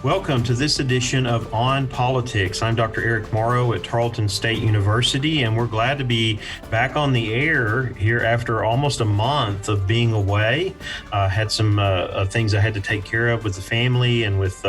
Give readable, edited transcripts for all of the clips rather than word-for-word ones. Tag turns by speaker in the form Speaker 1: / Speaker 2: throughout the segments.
Speaker 1: Welcome to this edition of On Politics. I'm Dr. Eric Morrow at Tarleton State University, and we're glad to be back on the air here after almost a month of being away. Had some things I had to take care of with the family and with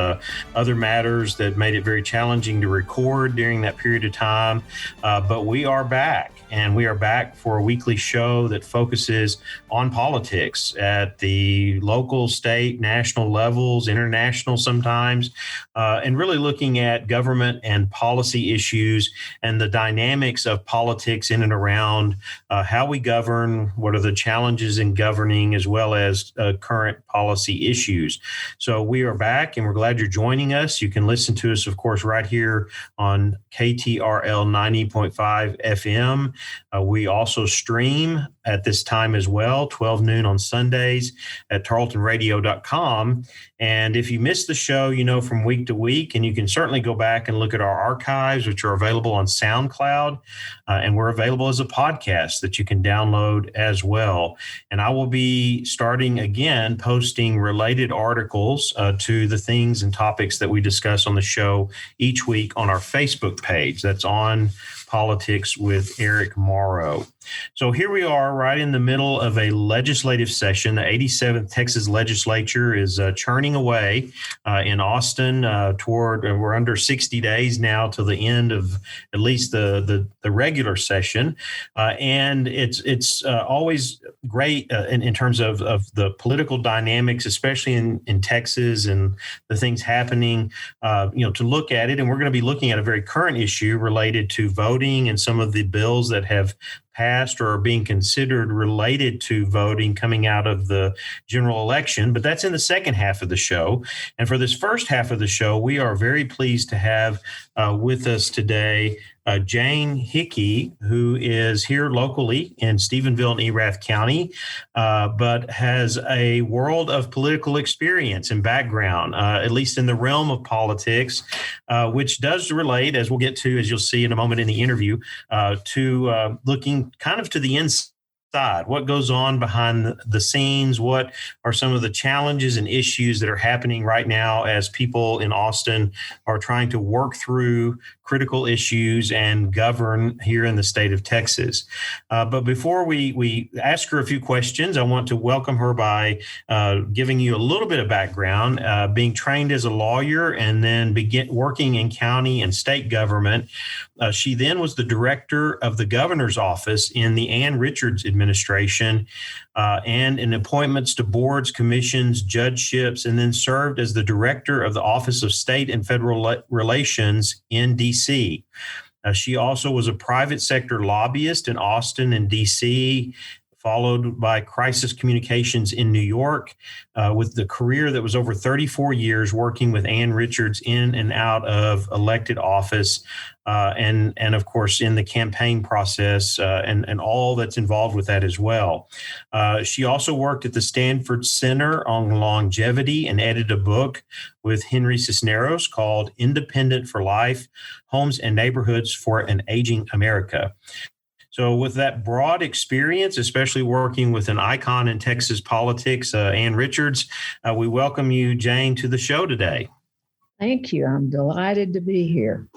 Speaker 1: other matters that made it very challenging to record during that period of time. But we are back, and we are back for a weekly show that focuses on politics at the local, state, national levels, international sometimes. And really looking at government and policy issues and the dynamics of politics in and around how we govern, what are the challenges in governing, as well as current policy issues. So we are back, and we're glad you're joining us. You can listen to us, of course, right here on KTRL 90.5 FM. We also stream at this time as well, 12 noon on Sundays at tarletonradio.com. And if you missed the show, from week to week, and you can certainly go back and look at our archives, which are available on SoundCloud, and we're available as a podcast that you can download as well. And I will be starting again posting related articles to the things and topics that we discuss on the show each week on our Facebook page. That's On Politics with Eric Morrow. So here we are right in the middle of a legislative session. The 87th Texas legislature is churning away in Austin we're under 60 days now till the end of at least the regular session. And it's always great in terms of the political dynamics, especially in Texas and the things happening, to look at it. And we're going to be looking at a very current issue related to voting and some of the bills that have passed or are being considered related to voting coming out of the general election. But that's in the second half of the show. And for this first half of the show, we are very pleased to have with us today Jane Hickey, who is here locally in Stephenville and Erath County, but has a world of political experience and background, at least in the realm of politics, which does relate, as we'll get to, as you'll see in a moment in the interview, to looking kind of to the inside. What goes on behind the scenes? What are some of the challenges and issues that are happening right now as people in Austin are trying to work through critical issues and govern here in the state of Texas? But before we ask her a few questions, I want to welcome her by giving you a little bit of background, being trained as a lawyer and then begin working in county and state government. She then was the director of the governor's office in the Ann Richards administration and in appointments to boards, commissions, judgeships, and then served as the director of the Office of State and Federal Relations in D.C. She also was a private sector lobbyist in Austin and D.C., followed by crisis communications in New York, with the career that was over 34 years working with Ann Richards in and out of elected office, and of course in the campaign process and all that's involved with that as well. She also worked at the Stanford Center on Longevity and edited a book with Henry Cisneros called Independent for Life: Homes and Neighborhoods for an Aging America. So with that broad experience, especially working with an icon in Texas politics, Ann Richards, we welcome you, Jane, to the show today.
Speaker 2: Thank you. I'm delighted to be here.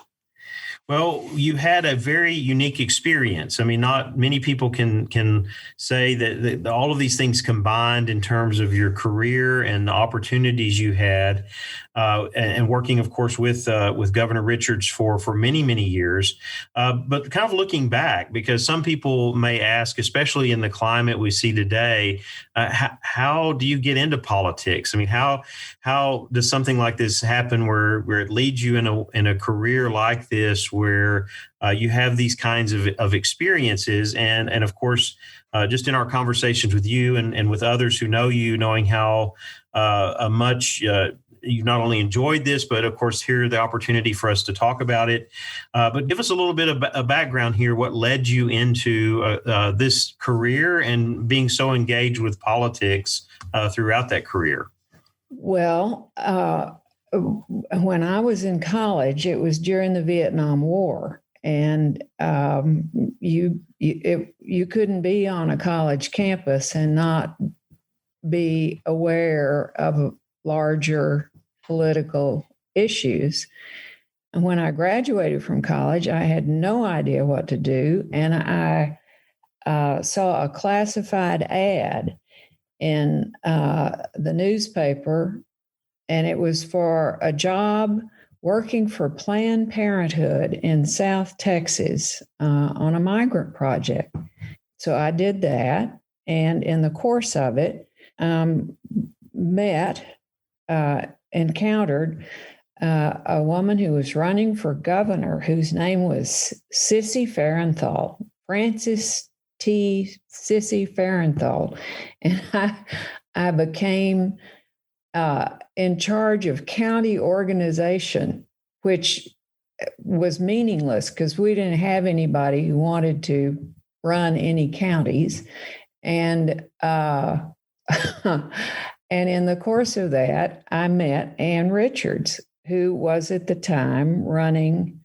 Speaker 1: Well, you had a very unique experience. I mean, not many people can say that all of these things combined in terms of your career and the opportunities you had, and working, of course, with Governor Richards for many, many years. But kind of looking back, because some people may ask, especially in the climate we see today, how do you get into politics? I mean, how does something like this happen where it leads you in a career like this, where you have these kinds of experiences, and of course, just in our conversations with you and with others who know you, knowing how much you've not only enjoyed this, but of course, here the opportunity for us to talk about it. But give us a little bit of a background here. What led you into this career and being so engaged with politics throughout that career?
Speaker 2: Well, when I was in college, it was during the Vietnam War, and you couldn't be on a college campus and not be aware of larger political issues. And when I graduated from college, I had no idea what to do. And I saw a classified ad in the newspaper, and it was for a job working for Planned Parenthood in South Texas on a migrant project. So I did that, and in the course of it, encountered a woman who was running for governor, whose name was Sissy Farenthold, Frances T. Sissy Farenthold, and I became in charge of county organization, which was meaningless because we didn't have anybody who wanted to run any counties. And and in the course of that, I met Ann Richards, who was at the time running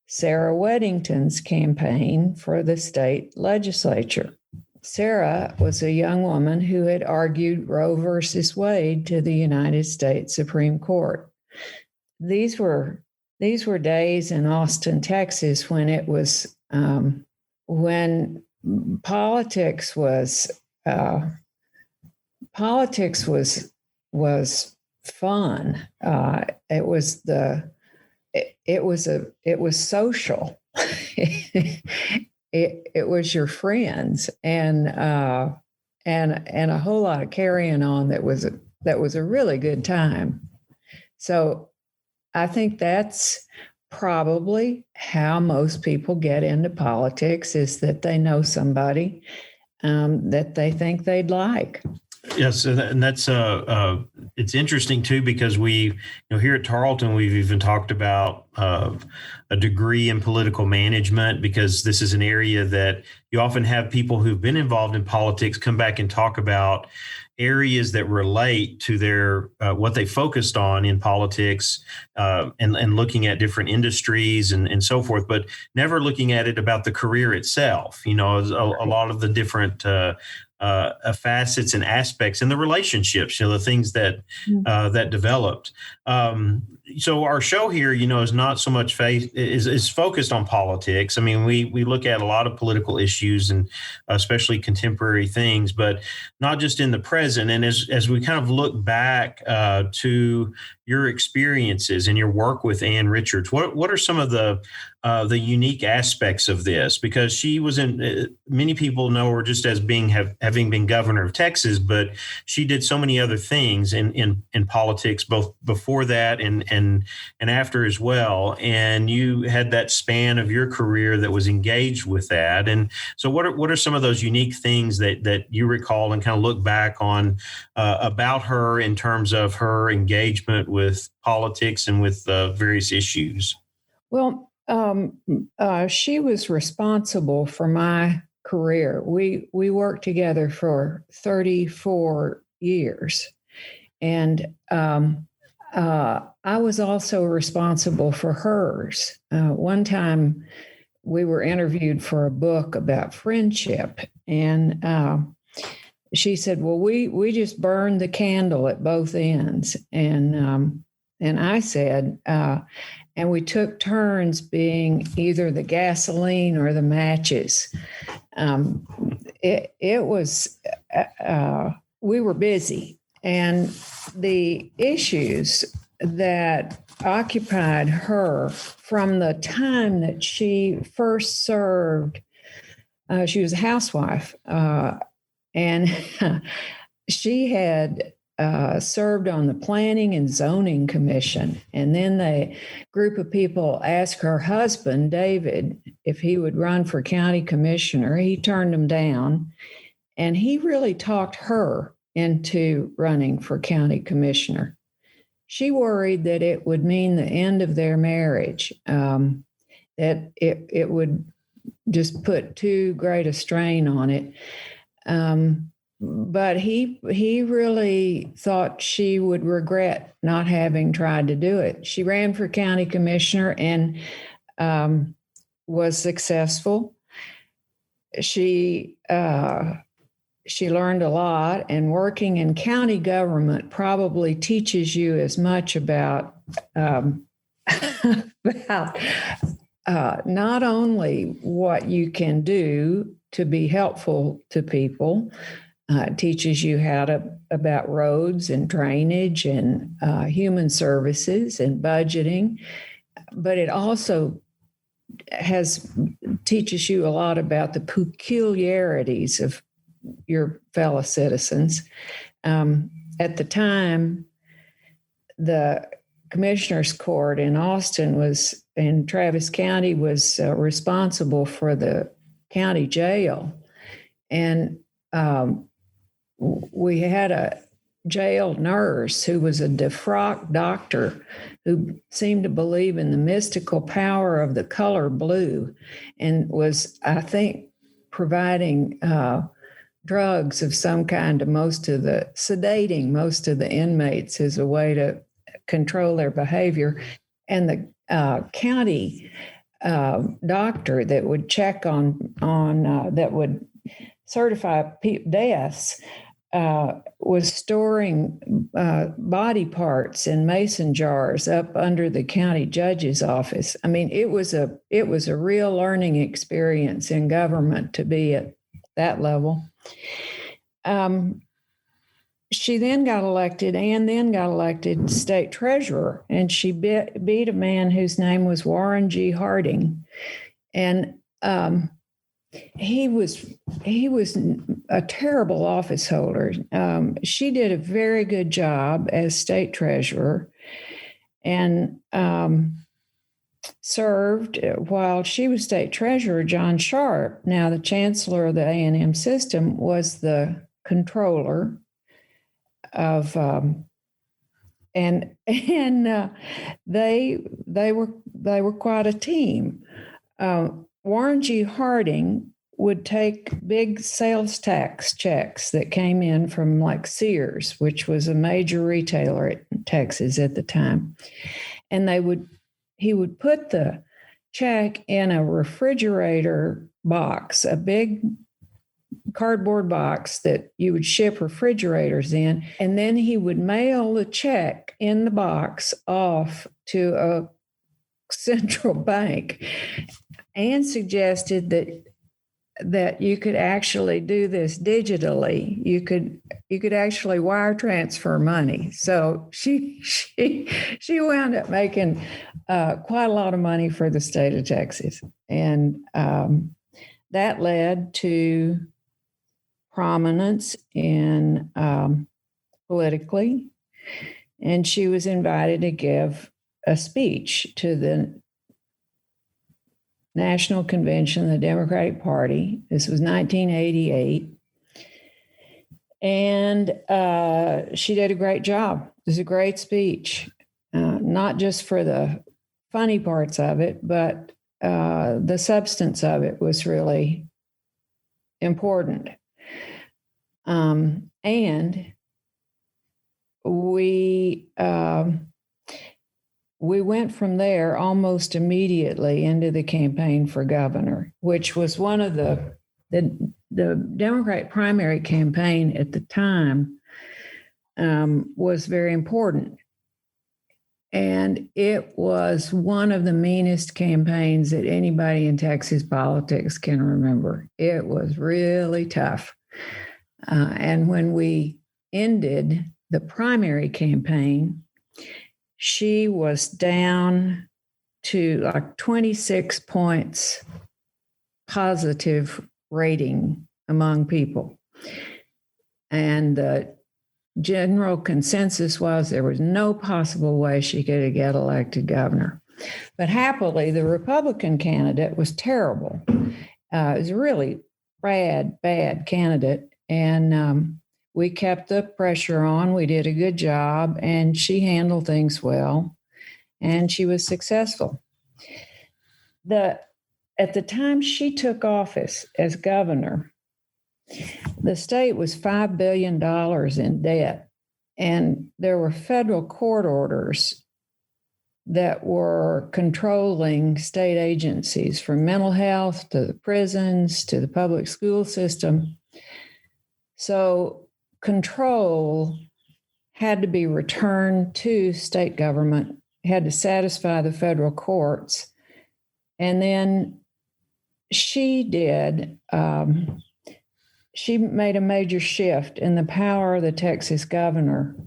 Speaker 2: Sarah Weddington's campaign for the state legislature. Sarah was a young woman who had argued Roe versus Wade to the United States Supreme Court. These were days in Austin, Texas, when it was when politics was fun. It was social. It was your friends and a whole lot of carrying on that was a really good time. So I think that's probably how most people get into politics, is that they know somebody that they think they'd like.
Speaker 1: Yes, and that's it's interesting too, because we, here at Tarleton, we've even talked about a degree in political management, because this is an area that you often have people who've been involved in politics come back and talk about areas that relate to their what they focused on in politics, and looking at different industries and so forth, but never looking at it about the career itself. A lot of the different facets and aspects and the relationships, the things that that developed. So our show here, is not so much is focused on politics. I mean, we look at a lot of political issues, and especially contemporary things, but not just in the present. And as we kind of look back to your experiences and your work with Ann Richards, what are some of the unique aspects of this? Because she was many people know her just as having been governor of Texas, but she did so many other things in politics, both before that and after as well. And you had that span of your career that was engaged with that. And so what are some of those unique things that you recall and kind of look back on about her in terms of her engagement with politics and with various issues?
Speaker 2: Well, she was responsible for my career. We worked together for 34 years. And I was also responsible for hers. One time we were interviewed for a book about friendship, and she said, well, we just burned the candle at both ends. And I said, and we took turns being either the gasoline or the matches. It was, we were busy. And the issues that occupied her from the time that she first served, she was a housewife, and she had served on the Planning and Zoning Commission. And then the group of people asked her husband, David, if he would run for county commissioner. He turned him down, and he really talked her into running for county commissioner. She worried that it would mean the end of their marriage, that it would just put too great a strain on it. But he really thought she would regret not having tried to do it. She ran for county commissioner and was successful. She she learned a lot, and working in county government probably teaches you as much about about not only what you can do to be helpful to people. It teaches you about roads and drainage and human services and budgeting, but it also teaches you a lot about the peculiarities of your fellow citizens. At the time, the Commissioner's Court in Travis County was responsible for the county jail, and we had a jail nurse who was a defrocked doctor who seemed to believe in the mystical power of the color blue and was, I think, providing drugs of some kind to sedating most of the inmates as a way to control their behavior. And the county doctor that would check on that would certify deaths was storing body parts in mason jars up under the county judge's office. I mean, it was a real learning experience in government to be at that level. She then got elected state treasurer, and she beat a man whose name was Warren G. Harding, and he was a terrible office holder. She did a very good job as state treasurer, and served while she was state treasurer. John Sharp, now the chancellor of the A&M system, was the controller of, and they were quite a team. Warren G. Harding would take big sales tax checks that came in from like Sears, which was a major retailer in Texas at the time, and he would put the check in a refrigerator box, a big cardboard box that you would ship refrigerators in, and then he would mail the check in the box off to a central bank, and suggested that you could actually do this digitally. You could actually wire transfer money. So she wound up making quite a lot of money for the state of Texas, and that led to prominence in politically. And she was invited to give a speech to the National Convention of the Democratic Party. This was 1988. And she did a great job. It was a great speech, not just for the funny parts of it, but the substance of it was really important. And we went from there almost immediately into the campaign for governor, which was one of the Democratic primary campaign at the time was very important. And it was one of the meanest campaigns that anybody in Texas politics can remember. It was really tough. And when we ended the primary campaign, she was down to like 26 points positive rating among people. And the general consensus was there was no possible way she could get elected governor. But happily, the Republican candidate was terrible. It was a really bad candidate. And we kept the pressure on. We did a good job, and she handled things well, and she was successful. At the time she took office as governor, the state was $5 billion in debt, and there were federal court orders that were controlling state agencies, from mental health to the prisons to the public school system. So control had to be returned to state government, had to satisfy the federal courts. And then she did, she made a major shift in the power of the Texas governor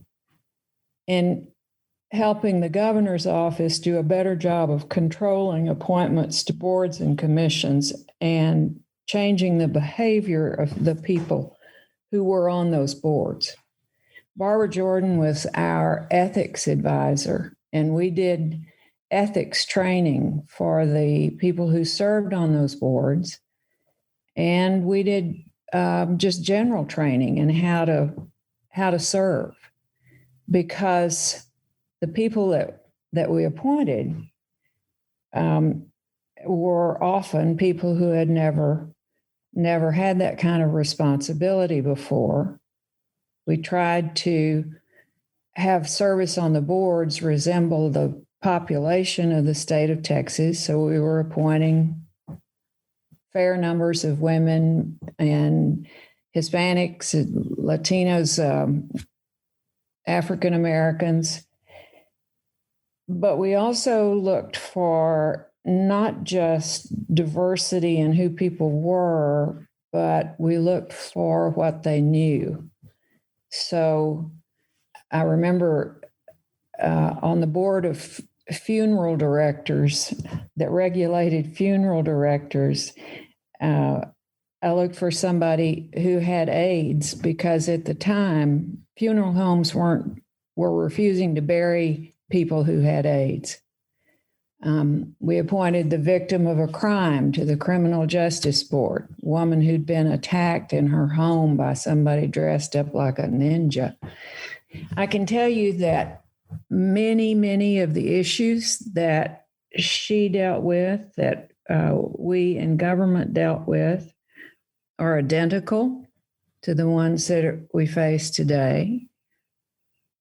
Speaker 2: in helping the governor's office do a better job of controlling appointments to boards and commissions and changing the behavior of the people who were on those boards. Barbara Jordan was our ethics advisor, and we did ethics training for the people who served on those boards. And we did just general training in how to serve, because the people that we appointed were often people who had never had that kind of responsibility before. We tried to have service on the boards resemble the population of the state of Texas, so we were appointing fair numbers of women and Hispanics, Latinos, African Americans. But we also looked for not just diversity in who people were, but we looked for what they knew. So I remember on the board of funeral directors that regulated funeral directors, I looked for somebody who had aides, because at the time, funeral homes were refusing to bury people who had AIDS. We appointed the victim of a crime to the Criminal Justice Board, a woman who'd been attacked in her home by somebody dressed up like a ninja. I can tell you that many of the issues that she dealt with, that we in government dealt with, are identical to the ones that we face today.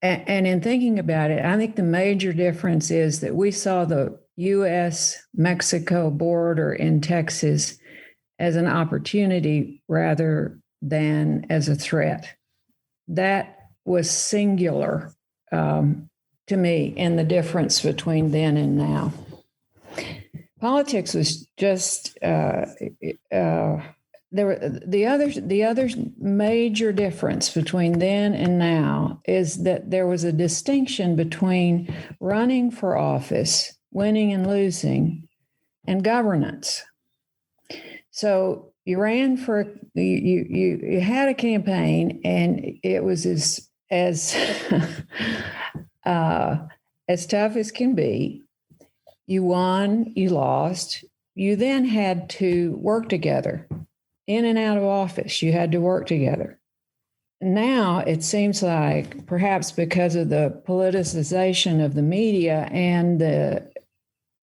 Speaker 2: And in thinking about it, I think the major difference is that we saw the U.S.-Mexico border in Texas as an opportunity rather than as a threat. That was singular to me in the difference between then and now. Politics was just the other major difference between then and now is that there was a distinction between running for office, winning and losing, and governance. So you ran for you had a campaign, and it was as as tough as can be. You won, you lost. You then had to work together. In and out of office, you had to work together. Now it seems like, perhaps because of the politicization of the media and the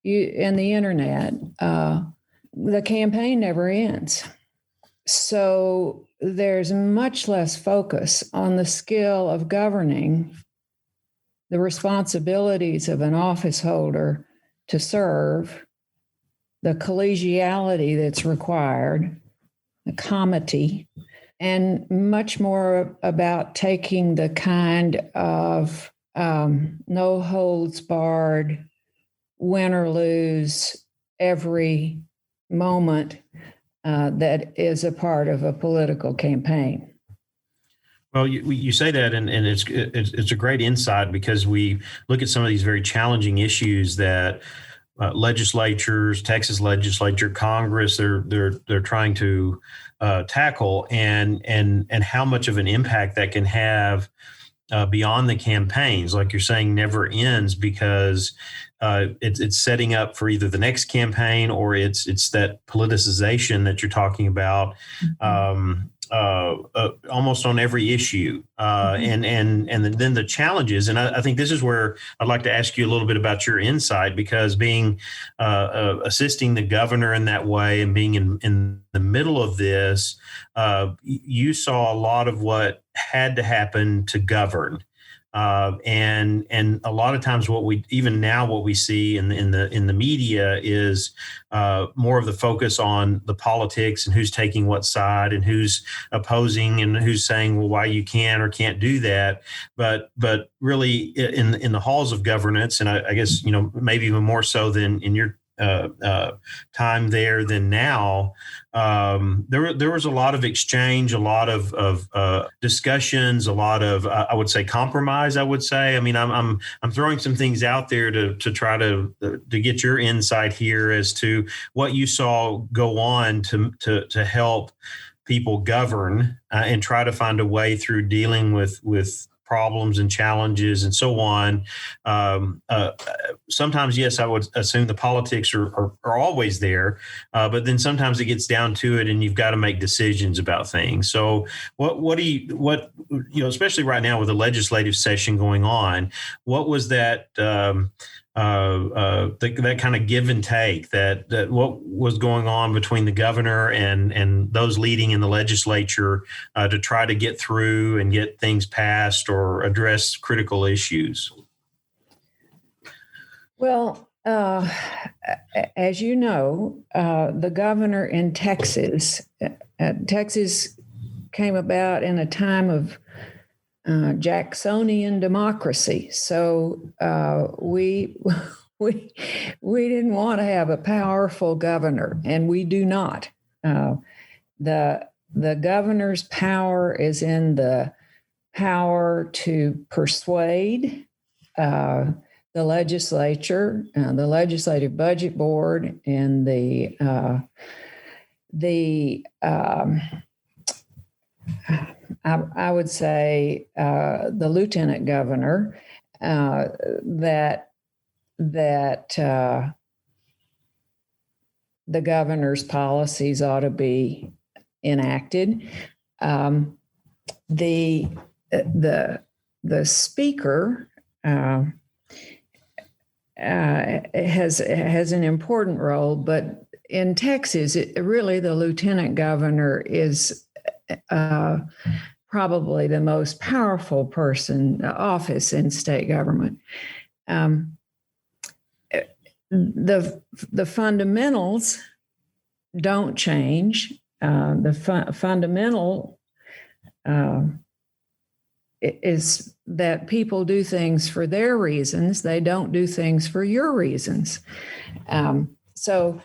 Speaker 2: internet, the campaign never ends. So there's much less focus on the skill of governing, the responsibilities of an office holder to serve, the collegiality that's required, the comity, and much more about taking the kind of no holds barred, win or lose every moment that is a part of a political campaign.
Speaker 1: Well, you say that, and it's a great insight, because we look at some of these very challenging issues that legislatures, Texas legislature, Congress, they're trying to tackle, and how much of an impact that can have beyond the campaigns. Like you're saying, never ends, because it's setting up for either the next campaign, or it's that politicization that you're talking about. Mm-hmm. Almost on every issue, and then the challenges. And I think this is where I'd like to ask you a little bit about your insight, because being assisting the governor in that way and being in the middle of this, you saw a lot of what had to happen to govern. And a lot of times what we see in the media is more of the focus on the politics and who's taking what side and who's opposing and who's saying, well, why you can or can't do that. But really in the halls of governance, and I guess, maybe even more so than in your time there than now, there was a lot of exchange, a lot of discussions, a lot of I would say compromise. I would say. I mean, I'm throwing some things out there to try to get your insight here as to what you saw go on to help people govern and try to find a way through dealing with problems and challenges and so on. Sometimes, yes, I would assume the politics are always there, but then sometimes it gets down to it, and you've got to make decisions about things. So, what especially right now with the legislative session going on, what was that? That kind of give and take that what was going on between the governor and those leading in the legislature to try to get through and get things passed or address critical issues?
Speaker 2: Well, as you know, the governor in Texas came about in a time of Jacksonian democracy. So we didn't want to have a powerful governor, and we do not. The governor's power is in the power to persuade the legislature, the legislative budget board, and I would say the lieutenant governor that the governor's policies ought to be enacted. The speaker has an important role, but in Texas, really the lieutenant governor is probably the most powerful office in state government. The fundamentals don't change. The fundamental is that people do things for their reasons. They don't do things for your reasons. So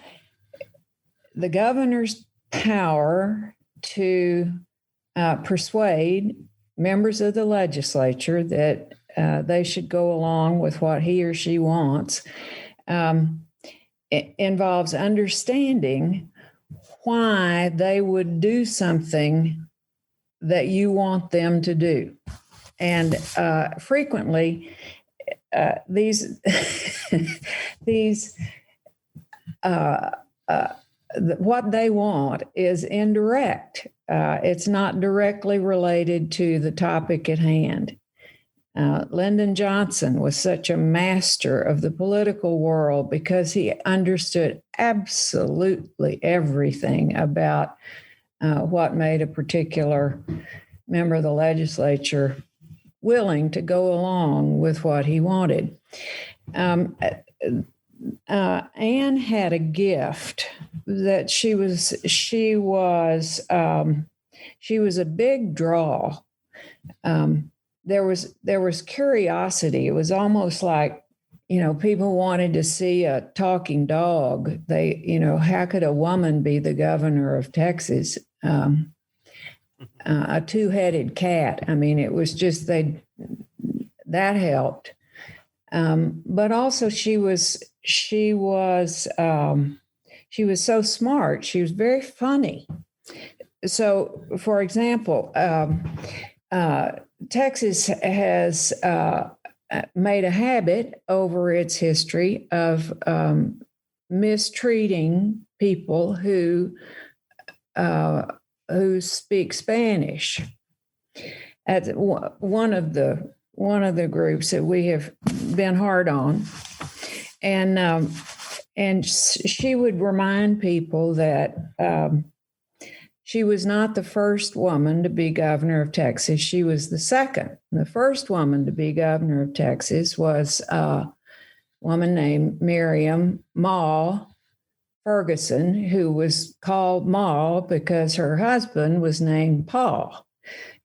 Speaker 2: the governor's power to persuade members of the legislature that they should go along with what he or she wants it involves understanding why they would do something that you want them to do. And frequently, these what they want is indirect. It's not directly related to the topic at hand. Lyndon Johnson was such a master of the political world because he understood absolutely everything about what made a particular member of the legislature willing to go along with what he wanted. Anne had a gift that she was a big draw. There was curiosity. It was almost like, people wanted to see a talking dog. How could a woman be the governor of Texas? A two-headed cat. I mean, it was just that helped. But also she was so smart. She was very funny. So, for example, Texas has made a habit over its history of mistreating people who speak Spanish. As one of the groups that we have been hard on, and she would remind people that She was not the first woman to be governor of Texas. She was the second. The first woman to be governor of Texas was a woman named Miriam Ma Ferguson, who was called Ma because her husband was named Paul.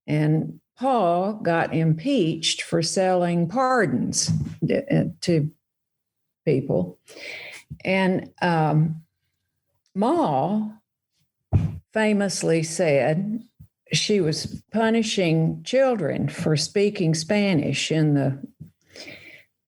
Speaker 2: And Paul got impeached for selling pardons to people. And Ma famously said she was punishing children for speaking Spanish in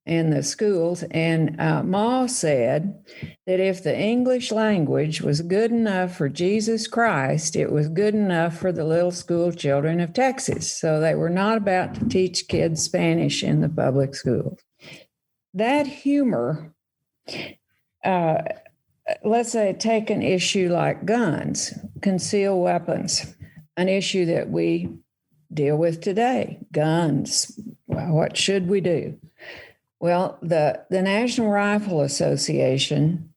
Speaker 2: the schools. And Ma said that if the English language was good enough for Jesus Christ, it was good enough for the little school children of Texas. So they were not about to teach kids Spanish in the public schools. That humor, let's say, take an issue like guns, concealed weapons, an issue that we deal with today, guns. Well, what should we do? Well, the National Rifle Association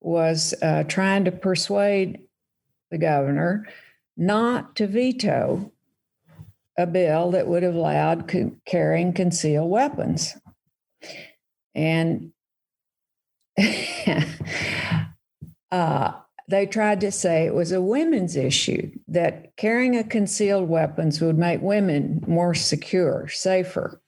Speaker 2: was trying to persuade the governor not to veto a bill that would have allowed carrying concealed weapons. And they tried to say it was a women's issue, that carrying a concealed weapons would make women more secure, safer.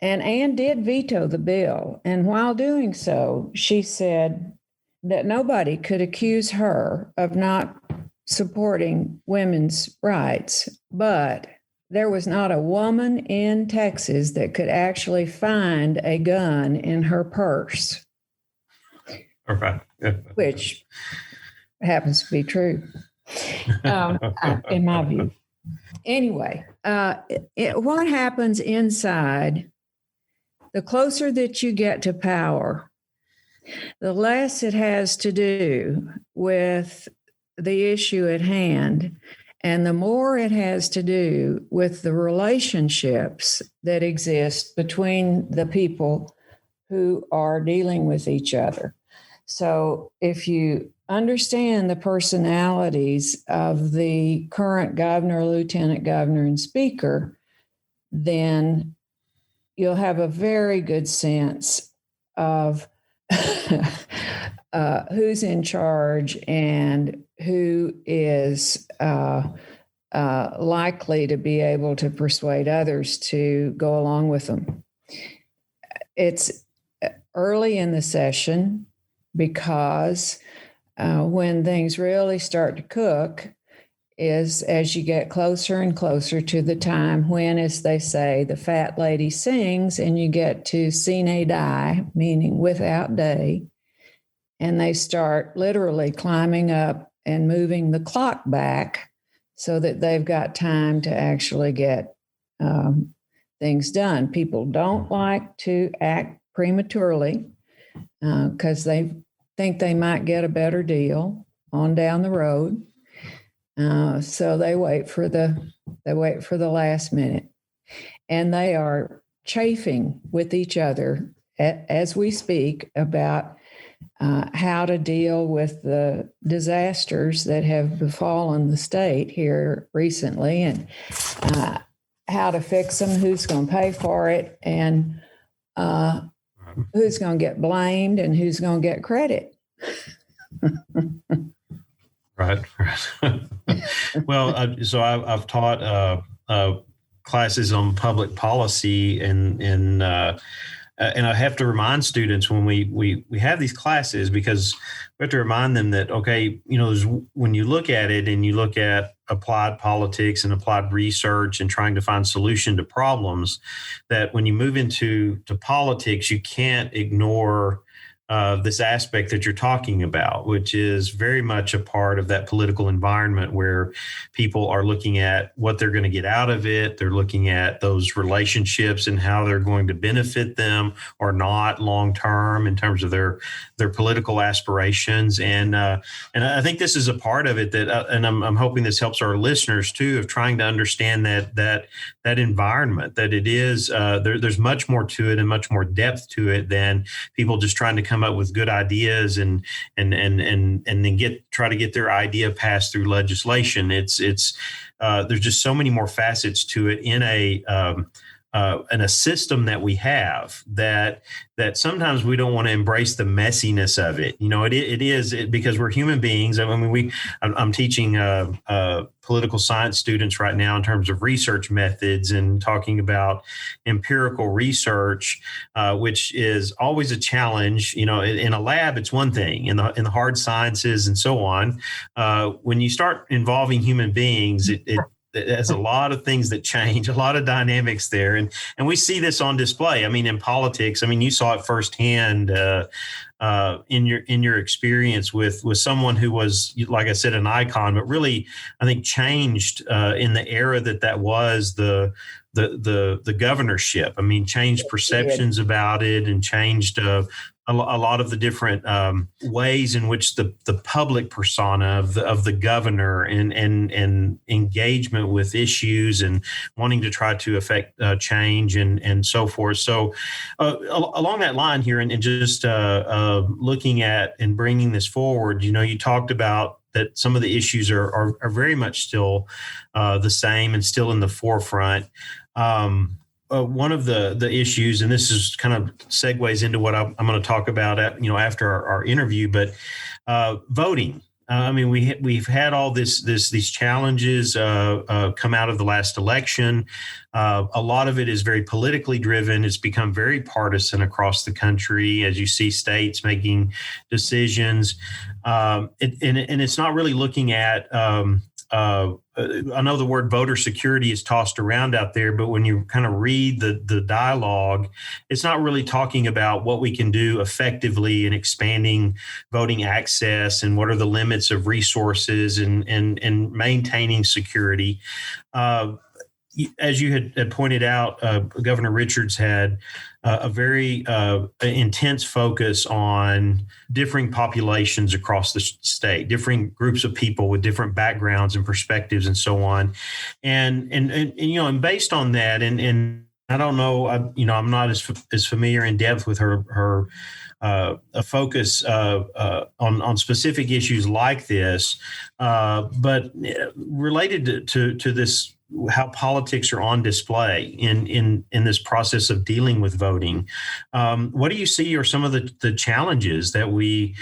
Speaker 2: And Anne did veto the bill. And while doing so, she said that nobody could accuse her of not supporting women's rights. But there was not a woman in Texas that could actually find a gun in her purse.
Speaker 3: All right.
Speaker 2: Which happens to be true, in my view. Anyway, what happens inside, the closer that you get to power, the less it has to do with the issue at hand, and the more it has to do with the relationships that exist between the people who are dealing with each other. So if you understand the personalities of the current governor, lieutenant governor, and speaker, then you'll have a very good sense of who's in charge and who is likely to be able to persuade others to go along with them. It's early in the session because when things really start to cook is as you get closer and closer to the time when, as they say, the fat lady sings and you get to sine die, meaning without day, and they start literally climbing up and moving the clock back so that they've got time to actually get things done. People don't like to act prematurely because they think they might get a better deal on down the road. So they wait for the last minute, and they are chafing with each other as we speak about how to deal with the disasters that have befallen the state here recently, and how to fix them, who's going to pay for it, and who's going to get blamed and who's going to get credit.
Speaker 1: Right. Well, so I've taught classes on public policy, and I have to remind students when we have these classes, because we have to remind them that, okay, when you look at it and you look at applied politics and applied research and trying to find solution to problems, that when you move into politics, you can't ignore this aspect that you're talking about, which is very much a part of that political environment where people are looking at what they're going to get out of it. They're looking at those relationships and how they're going to benefit them or not long term in terms of their political aspirations. And I think this is a part of it and I'm hoping this helps our listeners too, of trying to understand that environment, that it is there's much more to it and much more depth to it than people just trying to come come up with good ideas and then try to get their idea passed through legislation. There's just so many more facets to it in a system that we have that sometimes we don't want to embrace the messiness of it. It is because we're human beings. I mean, I'm teaching political science students right now in terms of research methods and talking about empirical research, which is always a challenge. In a lab, it's one thing. In the hard sciences and so on, when you start involving human beings, there's a lot of things that change, a lot of dynamics there. And we see this on display. I mean, in politics, you saw it firsthand in your experience with someone who was, like I said, an icon, but really, I think changed in the era that was the governorship. Changed perceptions about it and changed a lot of the different ways in which the public persona of the governor and engagement with issues and wanting to try to affect change and so forth. So along that line here and just looking at and bringing this forward, you talked about that some of the issues are very much still the same and still in the forefront. One of the issues, and this is kind of segues into what I'm going to talk about after our interview, but voting. We've had all these challenges come out of the last election. A lot of it is very politically driven. It's become very partisan across the country as you see states making decisions. And it's not really looking at I know the word voter security is tossed around out there, but when you kind of read the dialogue, it's not really talking about what we can do effectively in expanding voting access and what are the limits of resources and maintaining security. As you had pointed out, Governor Richards had a very intense focus on differing populations across the state, differing groups of people with different backgrounds and perspectives and so on. And based on that, and I don't know, I'm not as familiar in depth with her a focus on specific issues like this, but related to this, how politics are on display in this process of dealing with voting. What do you see are some of the challenges that we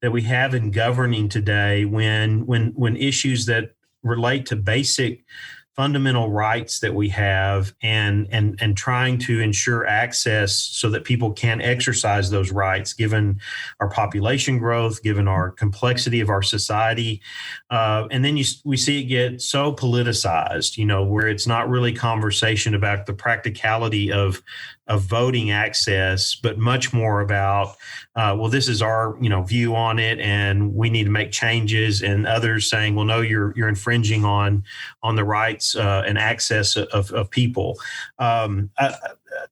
Speaker 1: have in governing today when issues that relate to basic fundamental rights that we have and trying to ensure access so that people can exercise those rights given our population growth, given our complexity of our society. And then we see it get so politicized, where it's not really conversation about the practicality of voting access, but much more about, this is our, view on it and we need to make changes, and others saying, well, no, you're infringing on the rights and access of people. To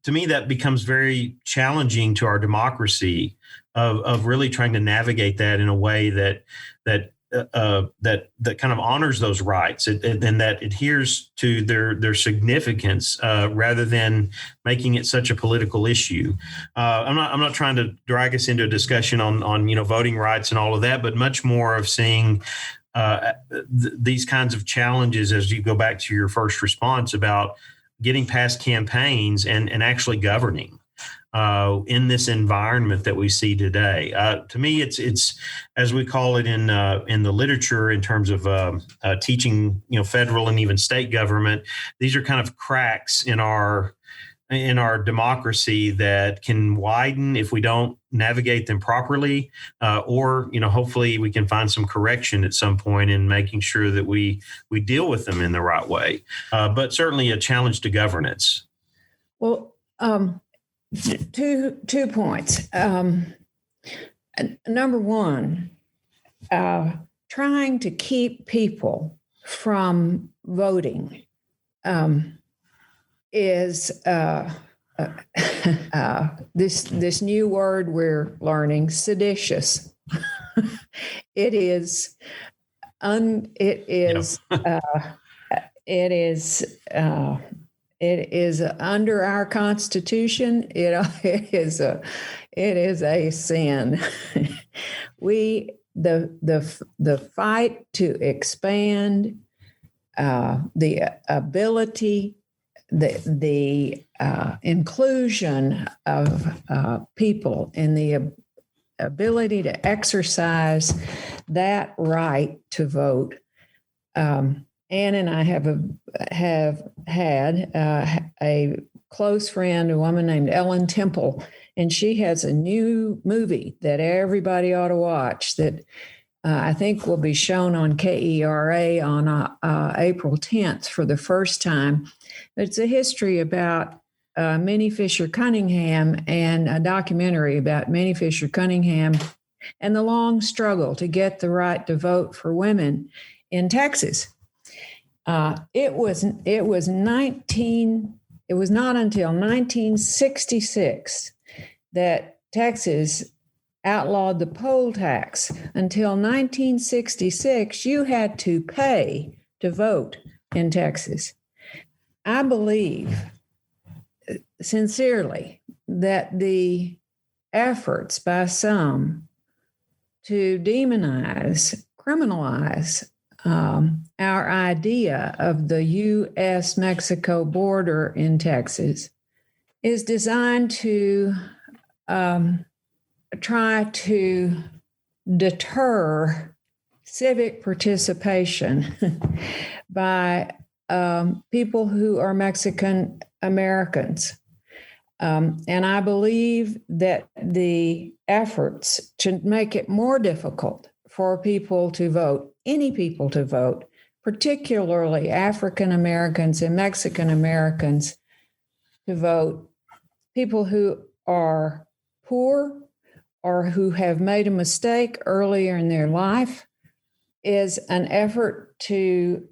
Speaker 1: me, that becomes very challenging to our democracy of really trying to navigate that in a way that kind of honors those rights and that adheres to their significance rather than making it such a political issue. I'm not trying to drag us into a discussion on voting rights and all of that, but much more of seeing these kinds of challenges as you go back to your first response about getting past campaigns and actually governing in this environment that we see today. To me, it's as we call it in the literature in terms of teaching, federal and even state government. These are kind of cracks in our democracy that can widen if we don't navigate them properly, or hopefully we can find some correction at some point in making sure that we deal with them in the right way. But certainly a challenge to governance.
Speaker 2: Well. Two points. Number one, trying to keep people from voting is this new word we're learning, seditious. It is It is under our Constitution. It It is a sin. The fight to expand the ability, the inclusion of people in the ability to exercise that right to vote. Anne and I have had a close friend, a woman named Ellen Temple, and she has a new movie that everybody ought to watch that I think will be shown on KERA on April 10th for the first time. It's a history about Minnie Fisher Cunningham and a documentary about Minnie Fisher Cunningham and the long struggle to get the right to vote for women in Texas. It was not until 1966 that Texas outlawed the poll tax. Until 1966, you had to pay to vote in Texas. I believe sincerely that the efforts by some to demonize, criminalize our idea of the U.S.-Mexico border in Texas is designed to try to deter civic participation by people who are Mexican Americans. And I believe that the efforts to make it more difficult for people to vote, any people to vote, particularly African Americans and Mexican Americans to vote, people who are poor or who have made a mistake earlier in their life, is an effort to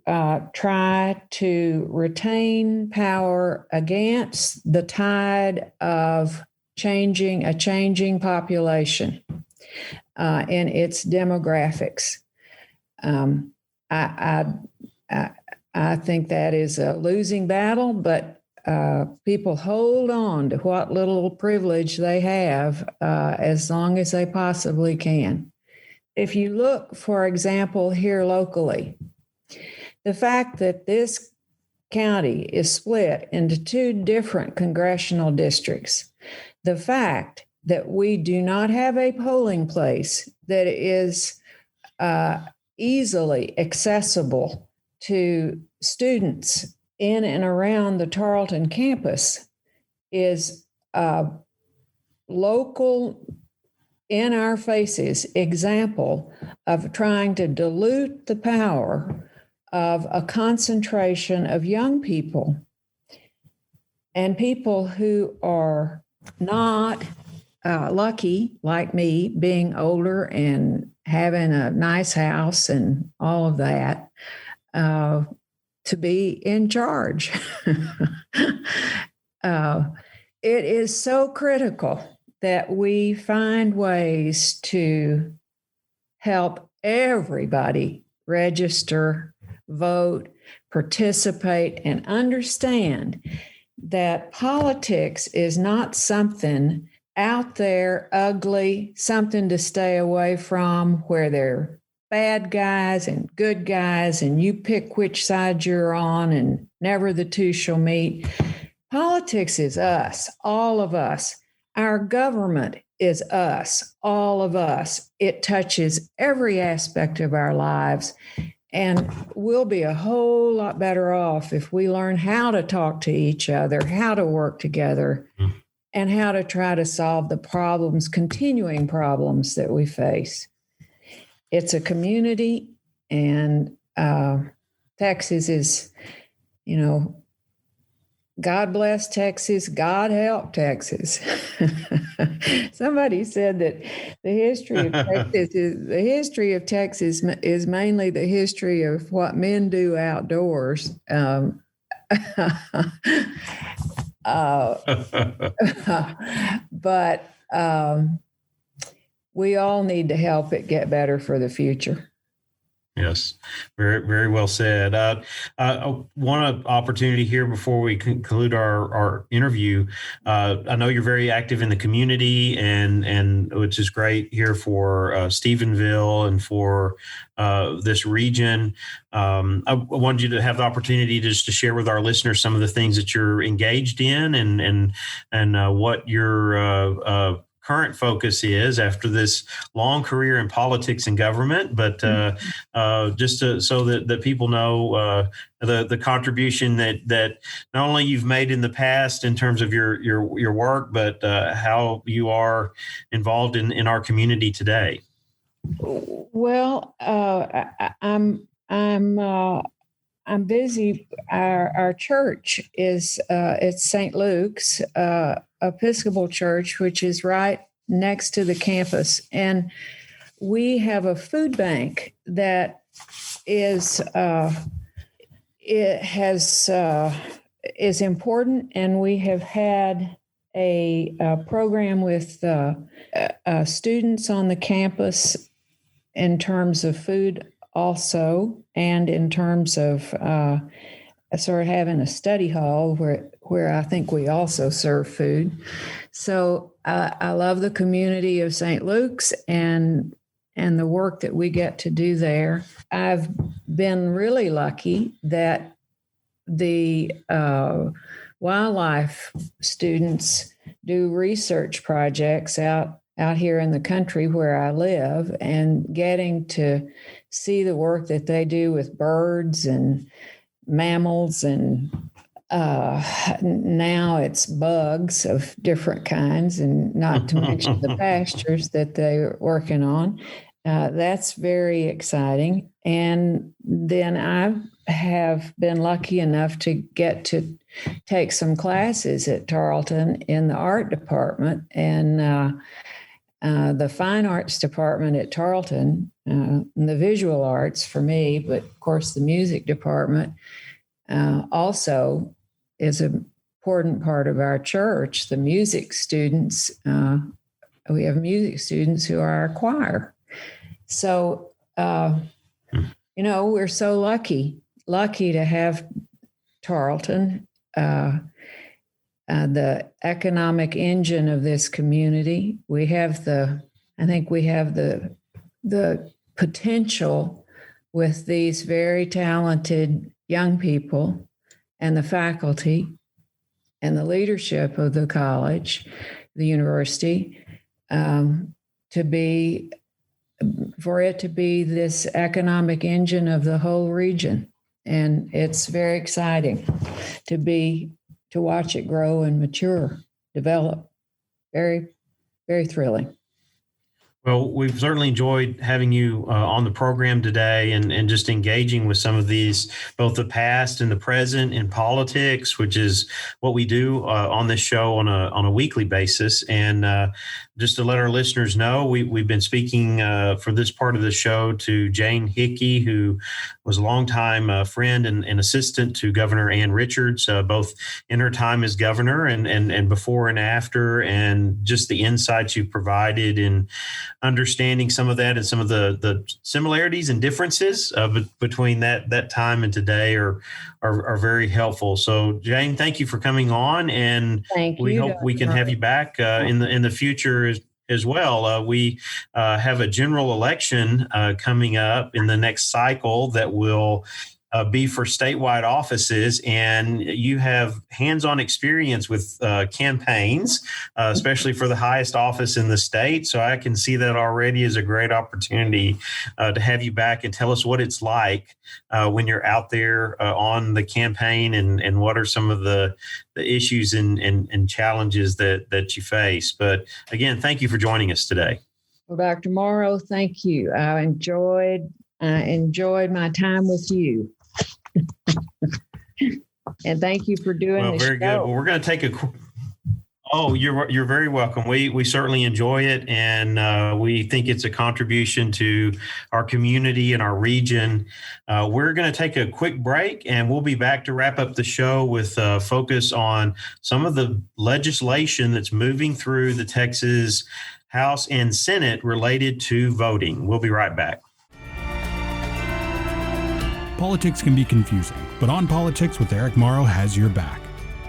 Speaker 2: try to retain power against the tide of a changing population and its demographics. I think that is a losing battle, but people hold on to what little privilege they have as long as they possibly can. If you look, for example, here locally, the fact that this county is split into two different congressional districts, the fact that we do not have a polling place that is easily accessible to students in and around the Tarleton campus is a local, in our faces example of trying to dilute the power of a concentration of young people and people who are not lucky, like me, being older and having a nice house and all of that, to be in charge. It is so critical that we find ways to help everybody register, vote, participate, and understand that politics is not something out there, ugly, something to stay away from, where there are bad guys and good guys, and you pick which side you're on, and never the two shall meet. Politics is us, all of us. Our government is us, all of us. It touches every aspect of our lives, and we'll be a whole lot better off if we learn how to talk to each other, how to work together, and how to try to solve the problems, continuing problems that we face. It's a community, and Texas is, God bless Texas, God help Texas. Somebody said that the history of Texas is mainly the history of what men do outdoors. But we all need to help it get better for the future.
Speaker 1: Yes, very, very well said. One opportunity here before we conclude our interview. I know you're very active in the community, and which is great here for Stephenville and for this region. I wanted you to have the opportunity just to share with our listeners some of the things that you're engaged in, and what your current focus is after this long career in politics and government, but so that people know the contribution that not only you've made in the past in terms of your work, but how you are involved in our community today.
Speaker 2: Well, I'm busy. Our church is it's St. Luke's Episcopal Church, which is right next to the campus, and we have a food bank that is important, and we have had a program with students on the campus in terms of food also, and in terms of sort of having a study hall where I think we also serve food. So I love the community of St. Luke's and the work that we get to do there. I've been really lucky that the wildlife students do research projects out here in the country where I live, and getting to see the work that they do with birds and mammals, and now it's bugs of different kinds, and not to mention the pastures that they're working on. That's very exciting. And then I have been lucky enough to get to take some classes at Tarleton in the art department, and the fine arts department at Tarleton, and the visual arts for me, but of course the music department also is an important part of our church. The music students, we have music students who are our choir. So, we're so lucky to have Tarleton, the economic engine of this community. I think we have the potential with these very talented young people and the faculty and the leadership of the college, the university, for it to be this economic engine of the whole region. And it's very exciting to watch it grow and mature, develop. Very, very thrilling.
Speaker 1: Well, we've certainly enjoyed having you on the program today, and just engaging with some of these, both the past and the present in politics, which is what we do on this show on a weekly basis. And just to let our listeners know, we've been speaking for this part of the show to Jane Hickey, who was a longtime friend and assistant to Governor Ann Richards, both in her time as governor and before and after, and just the insights you provided in understanding some of that, and some of the similarities and differences between that time and today are very helpful. So, Jane, thank you for coming on, and we hope we can have you back in the future as well. We have a general election coming up in the next cycle that will be for statewide offices, and you have hands-on experience with campaigns, especially for the highest office in the state. So I can see that already as a great opportunity to have you back and tell us what it's like when you're out there on the campaign, and what are some of the issues and challenges that you face. But again, thank you for joining us today.
Speaker 2: Well, Dr. Morrow, thank you. I enjoyed my time with you. And thank you for doing this.
Speaker 1: Very good. Well, we're going to take you're very welcome. We certainly enjoy it, and we think it's a contribution to our community and our region. We're going to take a quick break, and we'll be back to wrap up the show with focus on some of the legislation that's moving through the Texas House and Senate related to voting. We'll be right back.
Speaker 4: Politics can be confusing, but On Politics with Eric Morrow has your back.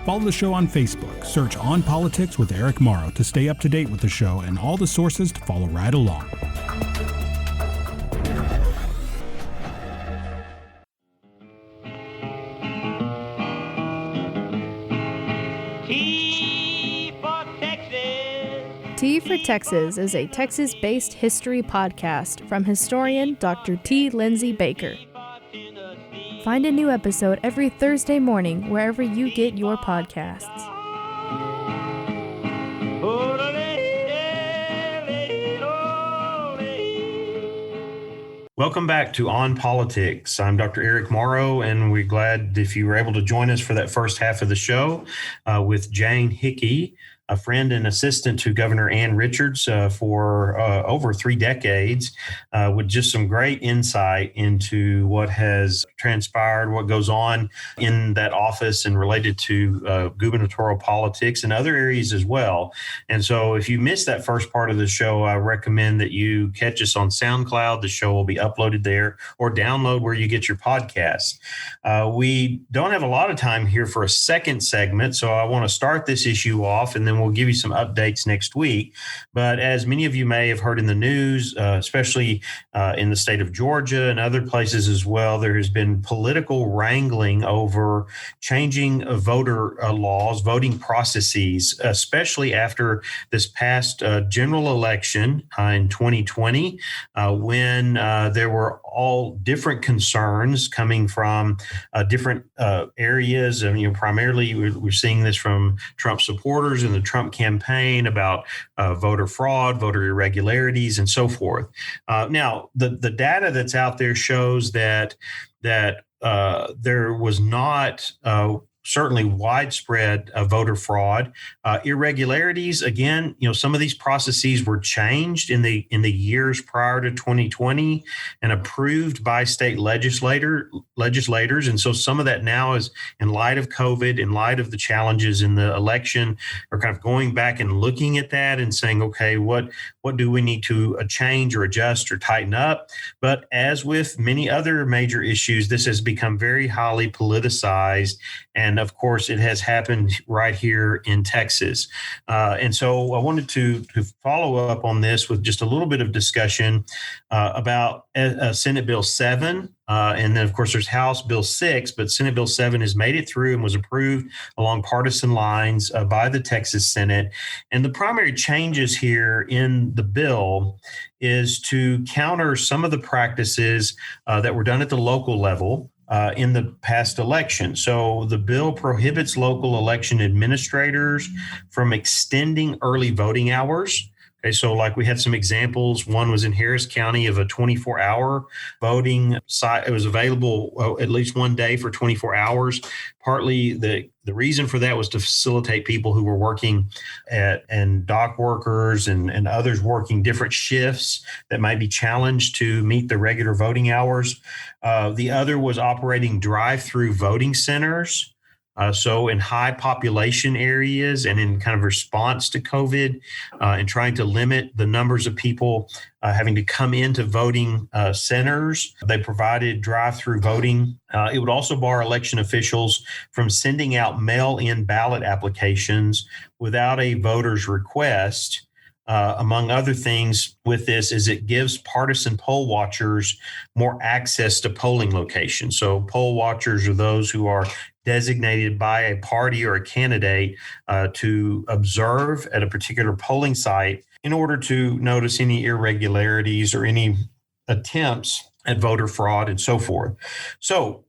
Speaker 4: Follow the show on Facebook. Search On Politics with Eric Morrow to stay up to date with the show and all the sources to follow right along.
Speaker 5: T for Texas is a Texas-based history podcast from historian Dr. T. Lindsay Baker. Find a new episode every Thursday morning wherever you get your podcasts.
Speaker 1: Welcome back to On Politics. I'm Dr. Eric Morrow, and we're glad if you were able to join us for that first half of the show with Jane Hickey, a friend and assistant to Governor Ann Richards for over 3 decades, with just some great insight into what has transpired, what goes on in that office and related to gubernatorial politics and other areas as well. And so if you missed that first part of the show, I recommend that you catch us on SoundCloud. The show will be uploaded there, or download where you get your podcasts. We don't have a lot of time here for a second segment, so I want to start this issue off, and then we'll give you some updates next week. But as many of you may have heard in the news, especially in the state of Georgia and other places as well, there has been political wrangling over changing voter laws, voting processes, especially after this past general election in 2020, when there were all different concerns coming from different areas. And, primarily we're seeing this from Trump supporters and the Trump campaign about voter fraud, voter irregularities, and so forth. Now, the data that's out there shows that there was not certainly widespread voter fraud, irregularities. Again, some of these processes were changed in the years prior to 2020 and approved by state legislators. And so some of that now is, in light of COVID, in light of the challenges in the election, are kind of going back and looking at that and saying, okay, what do we need to change or adjust or tighten up? But as with many other major issues, this has become very highly politicized. And of course, it has happened right here in Texas. And so I wanted to follow up on this with just a little bit of discussion about Senate Bill 7. And then, of course, there's House Bill 6, but Senate Bill 7 has made it through and was approved along partisan lines by the Texas Senate. And the primary changes here in the bill is to counter some of the practices that were done at the local level in the past election. So the bill prohibits local election administrators from extending early voting hours. Okay, so like we had some examples. One was in Harris County of a 24-hour voting site. It was available at least one day for 24 hours. Partly the reason for that was to facilitate people who were working and dock workers and others working different shifts that might be challenged to meet the regular voting hours. The other was operating drive-through voting centers. So in high population areas and in kind of response to COVID and trying to limit the numbers of people having to come into voting centers, they provided drive-through voting. It would also bar election officials from sending out mail-in ballot applications without a voter's request. Among other things with this is it gives partisan poll watchers more access to polling locations. So poll watchers are those who are designated by a party or a candidate to observe at a particular polling site in order to notice any irregularities or any attempts at voter fraud and so forth. So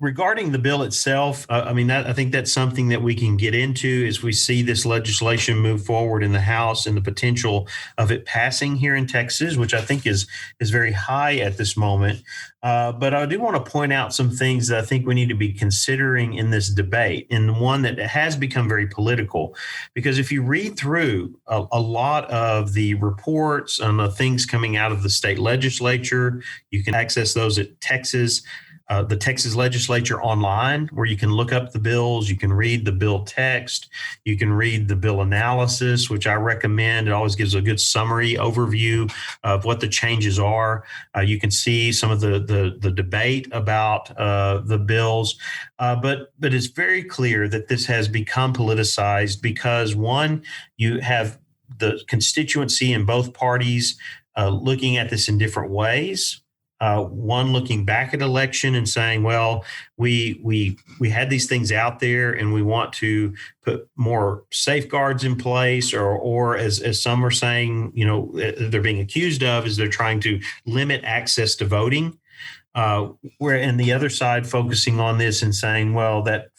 Speaker 1: regarding the bill itself, I think that's something that we can get into as we see this legislation move forward in the House and the potential of it passing here in Texas, which I think is very high at this moment. But I do want to point out some things that I think we need to be considering in this debate, and one that has become very political. Because if you read through a lot of the reports on the things coming out of the state legislature, you can access those at Texas the Texas legislature online, where you can look up the bills, you can read the bill text, you can read the bill analysis, which I recommend. It always gives a good summary overview of what the changes are. You can see some of the debate about the bills, but it's very clear that this has become politicized because, one, you have the constituency in both parties looking at this in different ways. One looking back at election and saying, well, we had these things out there and we want to put more safeguards in place, or as some are saying, they're being accused of, is they're trying to limit access to voting. Where in the other side focusing on this and saying, well, that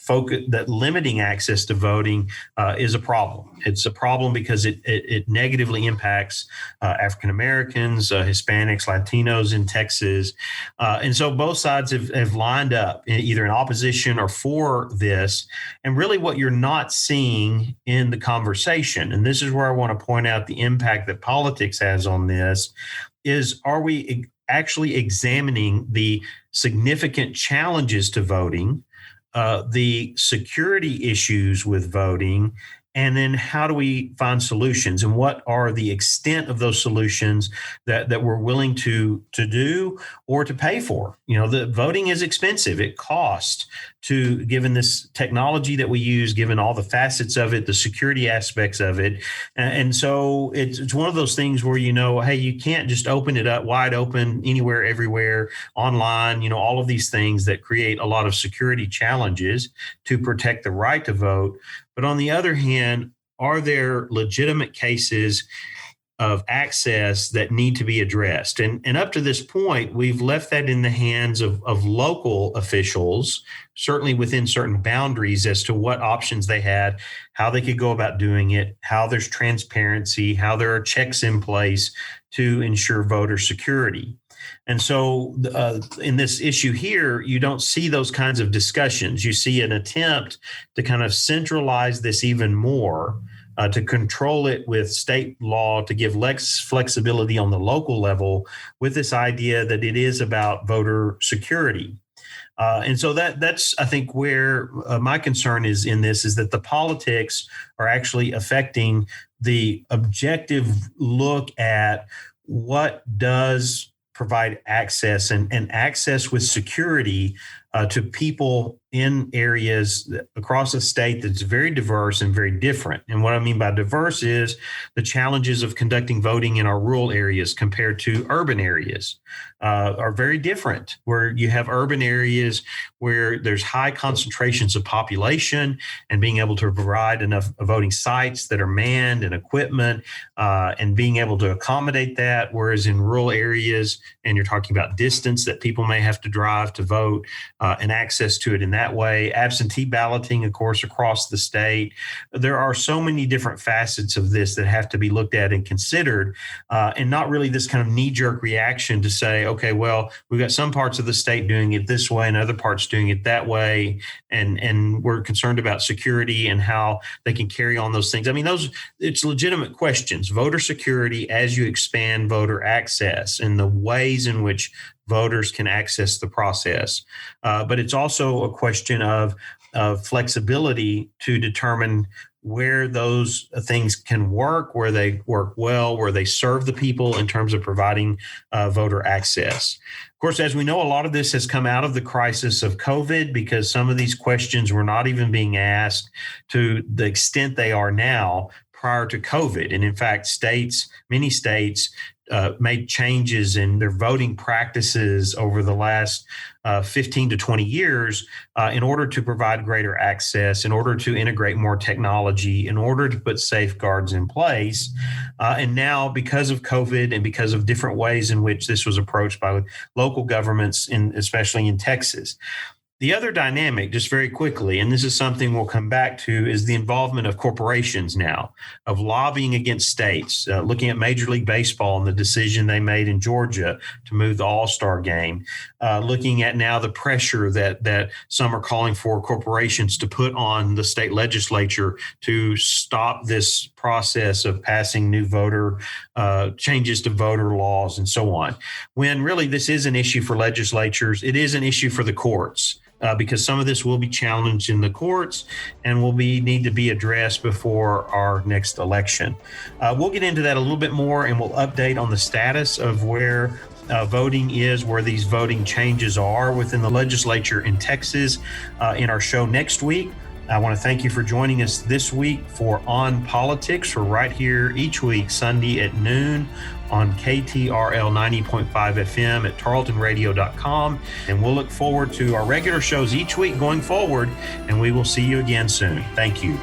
Speaker 1: limiting access to voting is a problem. It's a problem because it negatively impacts African Americans, Hispanics, Latinos in Texas. And so both sides have lined up either in opposition or for this. And really what you're not seeing in the conversation, and this is where I want to point out the impact that politics has on this, is are we actually examining the significant challenges to voting, the security issues with voting, and then how do we find solutions, and what are the extent of those solutions that we're willing to do or to pay for? The voting is expensive. It costs to, given this technology that we use, given all the facets of it, the security aspects of it. And so it's one of those things where, hey, you can't just open it up wide open anywhere, everywhere, online, all of these things that create a lot of security challenges to protect the right to vote. But on the other hand, are there legitimate cases of access that need to be addressed? And up to this point, we've left that in the hands of local officials, certainly within certain boundaries as to what options they had, how they could go about doing it, how there's transparency, how there are checks in place to ensure voter security. And so in this issue here, you don't see those kinds of discussions. You see an attempt to kind of centralize this even more, to control it with state law, to give less flexibility on the local level, with this idea that it is about voter security. And so that's, I think, where my concern is in this, is that the politics are actually affecting the objective look at what does provide access and access with security to people in areas across a state that's very diverse and very different. And what I mean by diverse is the challenges of conducting voting in our rural areas compared to urban areas are very different, where you have urban areas where there's high concentrations of population and being able to provide enough voting sites that are manned and equipment and being able to accommodate that. Whereas in rural areas, and you're talking about distance that people may have to drive to vote and access to it in that way, absentee balloting, of course, across the state. There are so many different facets of this that have to be looked at and considered, and not really this kind of knee-jerk reaction to say, okay, well, we've got some parts of the state doing it this way and other parts doing it that way, and we're concerned about security and how they can carry on those things. I mean, it's legitimate questions. Voter security as you expand voter access and the ways in which voters can access the process. But it's also a question of flexibility to determine where those things can work, where they work well, where they serve the people in terms of providing voter access. Of course, as we know, a lot of this has come out of the crisis of COVID, because some of these questions were not even being asked to the extent they are now prior to COVID. And in fact, many states made changes in their voting practices over the last 15 to 20 years in order to provide greater access, in order to integrate more technology, in order to put safeguards in place. And now, because of COVID and because of different ways in which this was approached by local governments, especially in Texas, The other dynamic, just very quickly, and this is something we'll come back to, is the involvement of corporations now, of lobbying against states, looking at Major League Baseball and the decision they made in Georgia to move the All-Star game, looking at now the pressure that some are calling for corporations to put on the state legislature to stop this process of passing new voter changes to voter laws and so on. When really this is an issue for legislatures, it is an issue for the courts. Because some of this will be challenged in the courts and will need to be addressed before our next election. We'll get into that a little bit more, and we'll update on the status of where voting is, where these voting changes are within the legislature in Texas in our show next week. I want to thank you for joining us this week for On Politics. We're right here each week, Sunday at noon on KTRL 90.5 FM at tarletonradio.com. And we'll look forward to our regular shows each week going forward, and we will see you again soon. Thank you.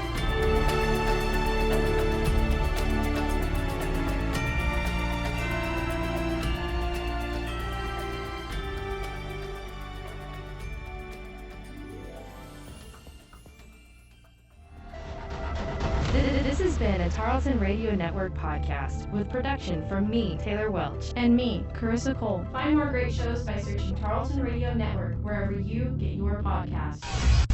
Speaker 5: This has been a Tarleton Radio Network podcast with production from me, Taylor Welch.
Speaker 6: And me, Carissa Cole. Find more great shows by searching Tarleton Radio Network wherever you get your podcasts.